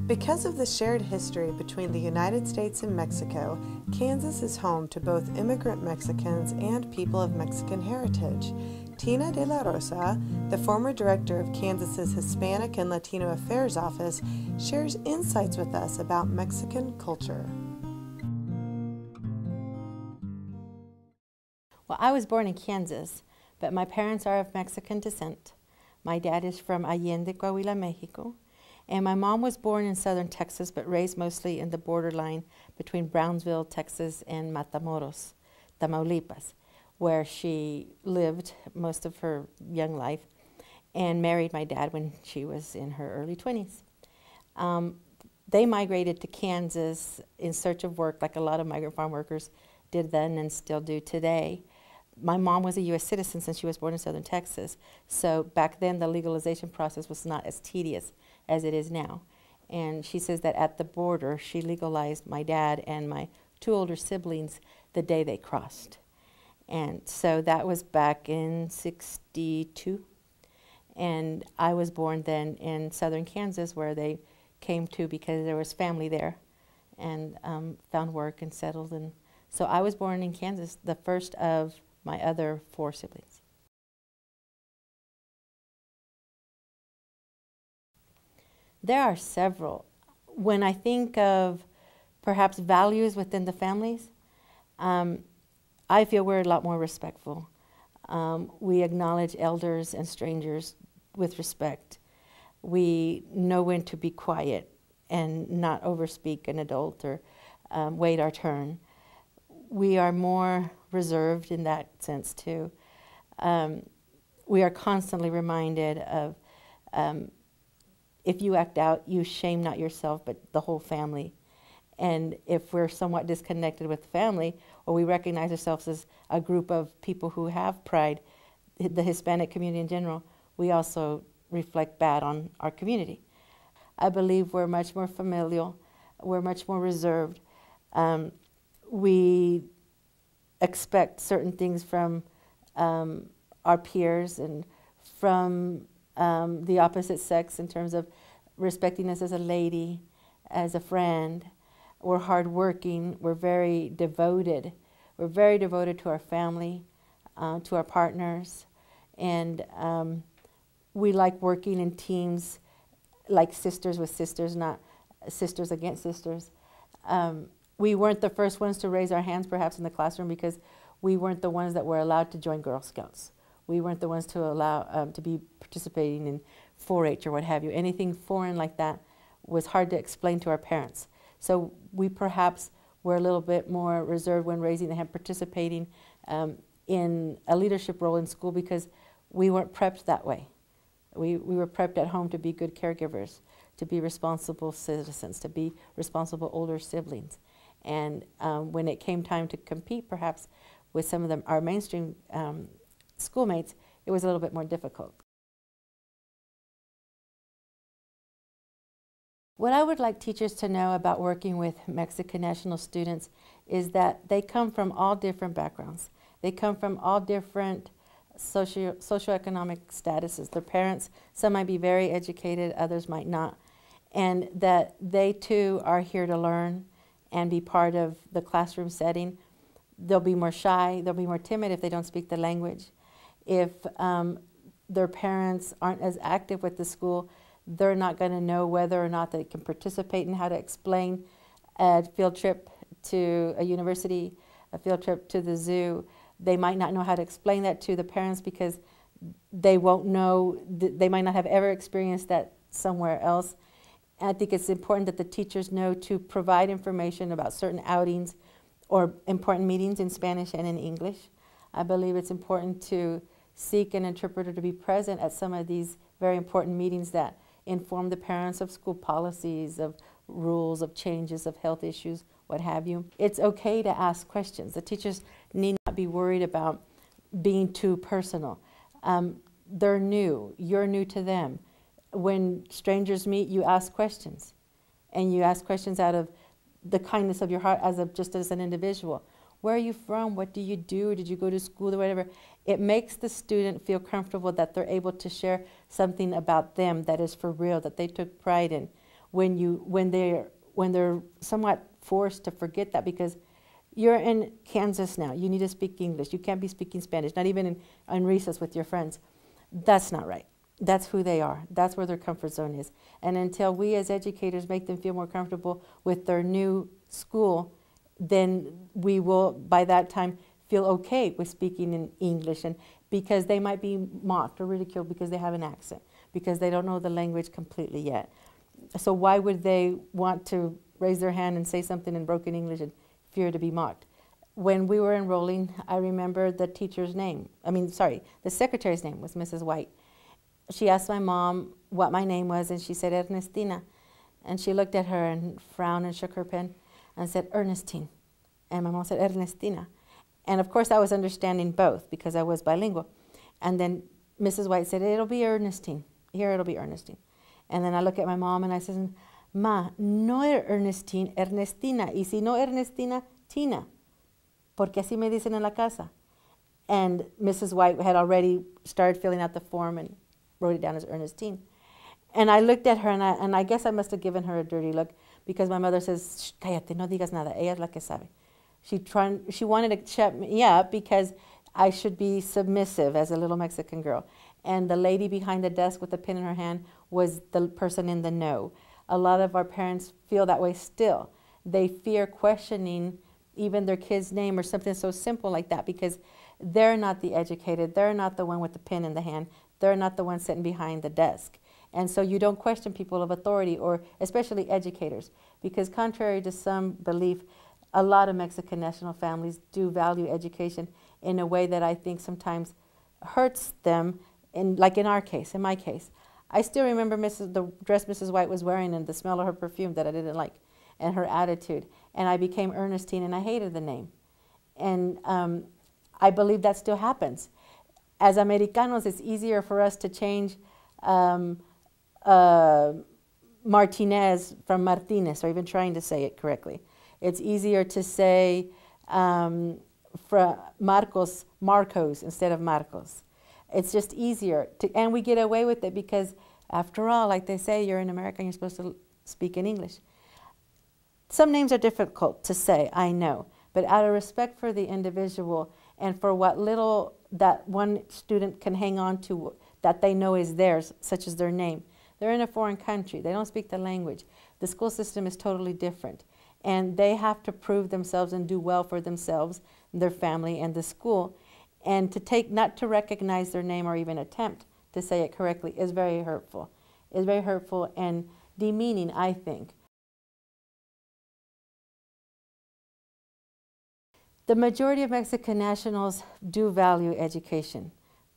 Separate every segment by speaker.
Speaker 1: Because of the shared history between the United States and Mexico, Kansas is home to both immigrant Mexicans and people of Mexican heritage. Tina de la Rosa, the former director of Kansas's Hispanic and Latino Affairs Office, shares insights with us about Mexican culture.
Speaker 2: Well, I was born in Kansas, but my parents are of Mexican descent. My dad is from Allende, Coahuila, Mexico. And my mom was born in southern Texas, but raised mostly in the borderline between Brownsville, Texas, and Matamoros, Tamaulipas, where she lived most of her young life and married my dad when she was in her early 20s. They migrated to Kansas in search of work, like a lot of migrant farm workers did then and still do today. My mom was a U.S. citizen since she was born in southern Texas, so back then the legalization process was not as tedious as it is now. And she says that at the border, she legalized my dad and my two older siblings the day they crossed. And so that was back in '62. And I was born then in southern Kansas, where they came to because there was family there and found work and settled. And so I was born in Kansas, the first of my other four siblings. There are several. When I think of perhaps values within the families, I feel we're a lot more respectful. We acknowledge elders and strangers with respect. We know when to be quiet and not overspeak an adult or wait our turn. We are more reserved in that sense too. We are constantly reminded of if you act out, you shame not yourself, but the whole family. And if we're somewhat disconnected with family, or we recognize ourselves as a group of people who have pride, the Hispanic community in general, we also reflect bad on our community. I believe we're much more familial, we're much more reserved. We expect certain things from our peers and from the opposite sex in terms of respecting us as a lady, as a friend. We're hardworking, we're very devoted. We're very devoted to our family, to our partners, and we like working in teams like sisters with sisters, not sisters against sisters. We weren't the first ones to raise our hands perhaps in the classroom because we weren't the ones that were allowed to join Girl Scouts. We weren't the ones to allow to be participating in 4-H or what have you. Anything foreign like that was hard to explain to our parents. So we perhaps were a little bit more reserved when raising the hand, participating in a leadership role in school because we weren't prepped that way. We were prepped at home to be good caregivers, to be responsible citizens, to be responsible older siblings. And when it came time to compete perhaps with some of our mainstream schoolmates, it was a little bit more difficult. What I would like teachers to know about working with Mexican national students is that they come from all different backgrounds. They come from all different socioeconomic statuses. Their parents, some might be very educated, others might not. And that they too are here to learn and be part of the classroom setting. They'll be more shy, they'll be more timid if they don't speak the language. If their parents aren't as active with the school, they're not going to know whether or not they can participate in how to explain a field trip to a university, a field trip to the zoo. They might not know how to explain that to the parents because they won't know, they might not have ever experienced that somewhere else. And I think it's important that the teachers know to provide information about certain outings or important meetings in Spanish and in English. I believe it's important to seek an interpreter to be present at some of these very important meetings that inform the parents of school policies, of rules, of changes, of health issues, what have you. It's okay to ask questions. The teachers need not be worried about being too personal. They're new, you're new to them. When strangers meet, you ask questions. And you ask questions out of the kindness of your heart just as an individual. Where are you from? What do you do? Did you go to school or whatever? It makes the student feel comfortable that they're able to share something about them that is for real, that they took pride in. when they're somewhat forced to forget that, because you're in Kansas now. You need to speak English. You can't be speaking Spanish, not even in recess with your friends. That's not right. That's who they are. That's where their comfort zone is. And until we as educators make them feel more comfortable with their new school, then we will, by that time, feel okay with speaking in English, and because they might be mocked or ridiculed because they have an accent, because they don't know the language completely yet. So why would they want to raise their hand and say something in broken English and fear to be mocked? When we were enrolling, I remember the teacher's name. The secretary's name was Mrs. White. She asked my mom what my name was, and she said Ernestina. And she looked at her and frowned and shook her pen and said Ernestine. And my mom said Ernestina. And of course I was understanding both because I was bilingual. And then Mrs. White said, it'll be Ernestine. Here it'll be Ernestine. And then I look at my mom and I said, Ma, no Ernestine, Ernestina. Y si no Ernestina, Tina. Porque así me dicen en la casa. And Mrs. White had already started filling out the form and wrote it down as Ernestine. And I looked at her, and I guess I must have given her a dirty look, because my mother says, cállate, no digas nada, ella es la que sabe. She wanted to shut me up because I should be submissive as a little Mexican girl. And the lady behind the desk with the pen in her hand was the person in the know. A lot of our parents feel that way still. They fear questioning even their kid's name or something so simple like that, because they're not the educated, they're not the one with the pen in the hand, they're not the one sitting behind the desk. And so you don't question people of authority, or especially educators, because contrary to some belief, a lot of Mexican national families do value education in a way that I think sometimes hurts them, like in our case, in my case. I still remember the dress Mrs. White was wearing and the smell of her perfume that I didn't like, and her attitude. And I became Ernestine, and I hated the name. And I believe that still happens. As Americanos, it's easier for us to change Martinez from Martinez, or even trying to say it correctly. It's easier to say Marcos instead of Marcos. It's just easier, and we get away with it because, after all, like they say, you're in America and you're supposed to speak in English. Some names are difficult to say, I know, but out of respect for the individual and for what little that one student can hang on to that they know is theirs, such as their name. They're in a foreign country. They don't speak the language. The school system is totally different, and they have to prove themselves and do well for themselves, their family, and the school. And not to recognize their name or even attempt to say it correctly is very hurtful. It's very hurtful and demeaning, I think. The majority of Mexican nationals do value education,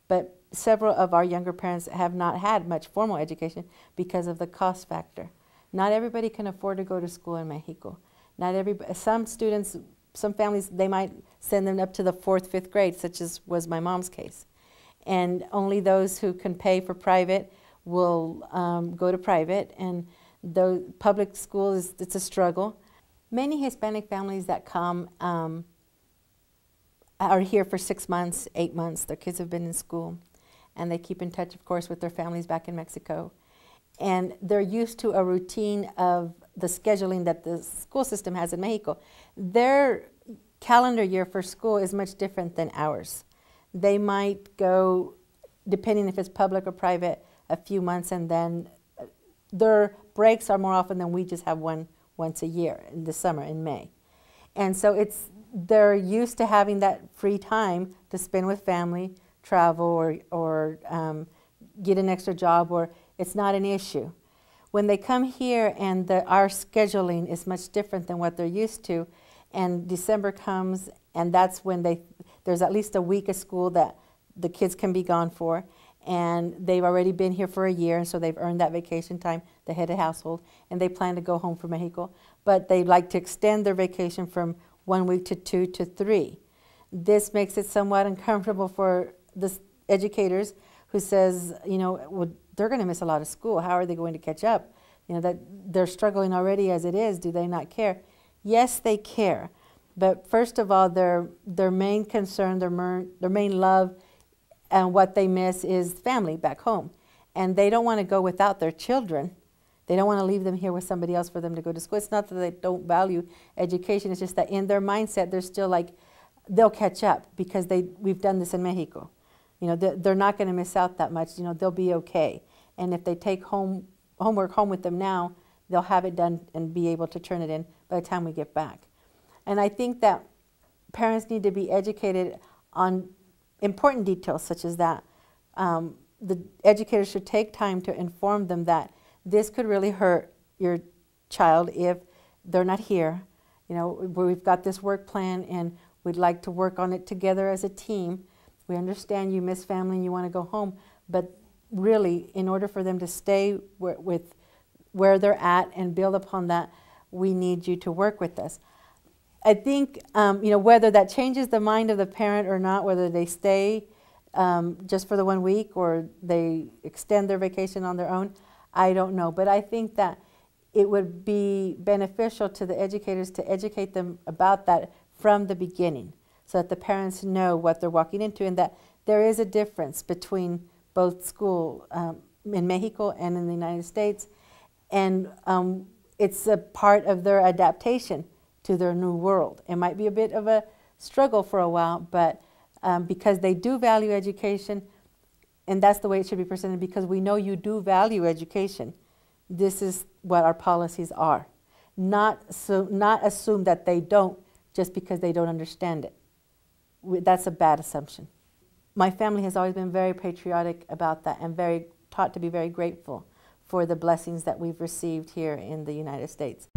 Speaker 2: but several of our younger parents have not had much formal education because of the cost factor. Not everybody can afford to go to school in Mexico. Not everybody. Some students, some families, they might send them up to the 4th, 5th grade, such as was my mom's case. And only those who can pay for private will go to private, and the public school it's a struggle. Many Hispanic families that come are here for 6 months, 8 months. Their kids have been in school, and they keep in touch, of course, with their families back in Mexico. And they're used to a routine of the scheduling that the school system has in Mexico. Their calendar year for school is much different than ours. They might go, depending if it's public or private, a few months, and then their breaks are more often than we just have one once a year in the summer, in May. And so they're used to having that free time to spend with family, travel, or get an extra job, or it's not an issue. When they come here and our scheduling is much different than what they're used to, and December comes, and that's when there's at least a week of school that the kids can be gone for, and they've already been here for a year, and so they've earned that vacation time, the head of household, and they plan to go home for Mexico, but they like to extend their vacation from 1 week to 2 to 3. This makes it somewhat uncomfortable for the educators who says, well, they're going to miss a lot of school. How are they going to catch up? That they're struggling already as it is. Do they not care? Yes, they care. But first of all, their main concern, their main love, and what they miss is family back home. And they don't want to go without their children They don't want to leave them here with somebody else for them to go to school. It's not that they don't value education. It's just that in their mindset, they're still like, they'll catch up because we've done this in Mexico. You know, they're not going to miss out that much. You know, they'll be okay. And if they take homework home with them now, they'll have it done and be able to turn it in by the time we get back. And I think that parents need to be educated on important details such as that. The educators should take time to inform them that this could really hurt your child if they're not here. You know, we've got this work plan and we'd like to work on it together as a team. We understand you miss family and you want to go home, but really, in order for them to stay with where they're at and build upon that, we need you to work with us. I think, you know, whether that changes the mind of the parent or not, whether they stay just for the 1 week or they extend their vacation on their own, I don't know. But I think that it would be beneficial to the educators to educate them about that from the beginning so that the parents know what they're walking into and that there is a difference between both school in Mexico and in the United States. And it's a part of their adaptation to their new world. It might be a bit of a struggle for a while, but because they do value education, and that's the way it should be presented, because we know you do value education. This is what our policies are. Not assume that they don't just because they don't understand it. That's a bad assumption. My family has always been very patriotic about that and taught to be very grateful for the blessings that we've received here in the United States.